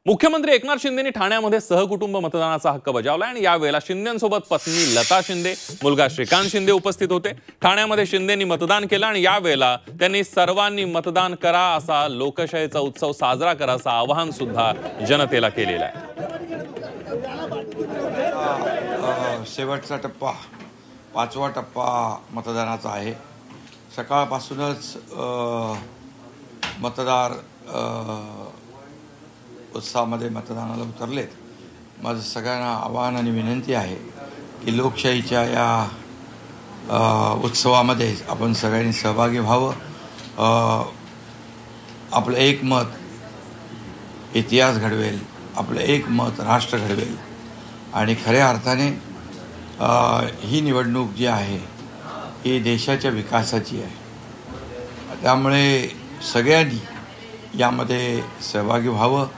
मुख्यमंत्री एकनाथ शिंदेंनी ठाण्यामध्ये सहकुटुंब मतदानाचा हक्क बजावला आणि यावेळेला शिंदेंसोबत पत्नी लता शिंदे, मुलगा श्रीकांत शिंदे उपस्थित होते। ठाण्यामध्ये शिंदेंनी मतदान केलं आणि यावेळेला त्यांनी सर्वांनी मतदान करा, असा लोकशाहीचा उत्सव साजरा करा असं आवाहन सुद्धा जनतेला केलेलं आहे। शेवटचा टप्पा 5वा टप्पा मतदानाचा आहे। सकाळपासूनच मतदार उत्साहामध्ये मतदानाला उतरलेत। माझं सगळ्यांना आवाहन आणि विनंती आहे की लोकशाहीच्या या उत्सवामध्ये आपण सगळ्यांनी सहभागी व्हावं। आपलं एक मत इतिहास घडवेल, आपलं एक मत राष्ट्र घडवेल आणि खऱ्या अर्थाने ही निवडणूक जी आहे ही देशाच्या विकासाची आहे। त्यामुळे सगळ्यांनी यामध्ये सहभागी व्हावं।